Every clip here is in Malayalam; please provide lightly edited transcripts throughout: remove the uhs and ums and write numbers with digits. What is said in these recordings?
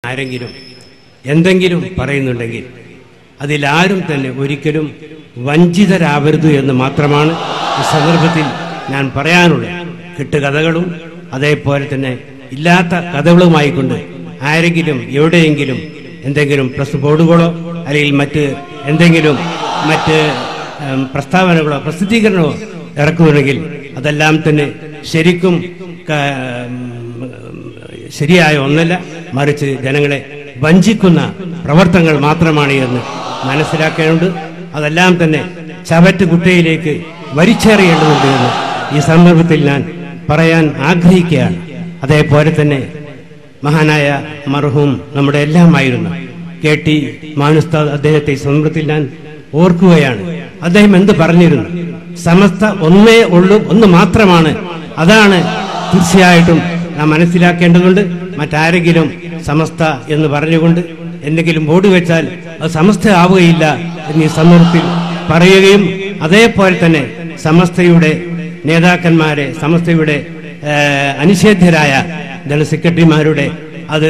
ആരെങ്കിലും എന്തെങ്കിലും പറയുന്നുണ്ടെങ്കിൽ അതിലാരും തന്നെ ഒരിക്കലും വഞ്ചിതരാവരുത് എന്ന് മാത്രമാണ് ഈ സന്ദർഭത്തിൽ ഞാൻ പറയാനുള്ളത്. കെട്ടുകഥകളും അതേപോലെ തന്നെ ഇല്ലാത്ത കഥകളുമായിക്കൊണ്ട് ആരെങ്കിലും എവിടെയെങ്കിലും എന്തെങ്കിലും പ്രസ് ബോർഡുകളോ അല്ലെങ്കിൽ മറ്റ് പ്രസ്താവനകളോ പ്രസിദ്ധീകരണമോ ഇറക്കുന്നുണ്ടെങ്കിൽ അതെല്ലാം തന്നെ ശരിക്കും ശരിയായ ഒന്നല്ല, മറിച്ച് ജനങ്ങളെ വഞ്ചിക്കുന്ന പ്രവർത്തനങ്ങൾ മാത്രമാണ് എന്ന് മനസ്സിലാക്കേണ്ടത്. അതെല്ലാം തന്നെ ചവറ്റ് കുട്ടയിലേക്ക് വലിച്ചെറിയേണ്ടതുണ്ട് എന്ന് ഈ സന്ദർഭത്തിൽ ഞാൻ പറയാൻ ആഗ്രഹിക്കുകയാണ്. അതേപോലെ തന്നെ മഹാനായ മർഹൂം നമ്മുടെ എല്ലാമായിരുന്നു KT മാനുസ്താദ്, അദ്ദേഹത്തെ ഈ സന്ദർഭത്തിൽ ഞാൻ ഓർക്കുകയാണ്. അദ്ദേഹം എന്ത് പറഞ്ഞിരുന്നു? സമസ്ത ഒന്നേ ഉള്ളൂ, ഒന്ന് മാത്രമാണ്. അതാണ് തീർച്ചയായിട്ടും നാം മനസ്സിലാക്കേണ്ടതുണ്ട്. മറ്റാരെങ്കിലും സമസ്ത എന്ന് പറഞ്ഞുകൊണ്ട് എന്തെങ്കിലും ബോർഡ് വെച്ചാൽ അത് സമസ്ത ആവുകയില്ല എന്ന് ഈ സന്ദർഭത്തിൽ പറയുകയും അതേപോലെ തന്നെ സമസ്തയുടെ നേതാക്കന്മാരെ, സമസ്തയുടെ അനിഷേധ്യരായ ജനറൽ സെക്രട്ടറിമാരുടെ അത്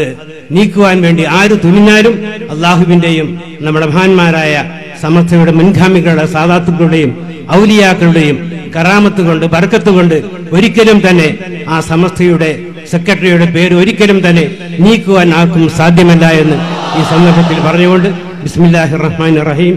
നീക്കുവാൻ വേണ്ടി ആര് തുനിഞ്ഞാലും അള്ളാഹുവിന്റെയും നമ്മുടെ മഹാന്മാരായ സമസ്തയുടെ മുൻഗാമികളുടെ സാദാത്തുക്കളുടെയും ഔലിയാക്കളുടെയും കറാമത്ത് കൊണ്ട് ബർക്കത്ത് കൊണ്ട് ഒരിക്കലും തന്നെ ആ സമസ്തയുടെ സെക്രട്ടറിയുടെ പേര് ഒരിക്കലും തന്നെ നീക്കുവാൻ ആർക്കും സാധ്യമല്ല എന്ന് ഈ സന്ദർഭത്തിൽ പറഞ്ഞുകൊണ്ട് ബിസ്മില്ലാഹിർ റഹ്മാനിർ റഹീം.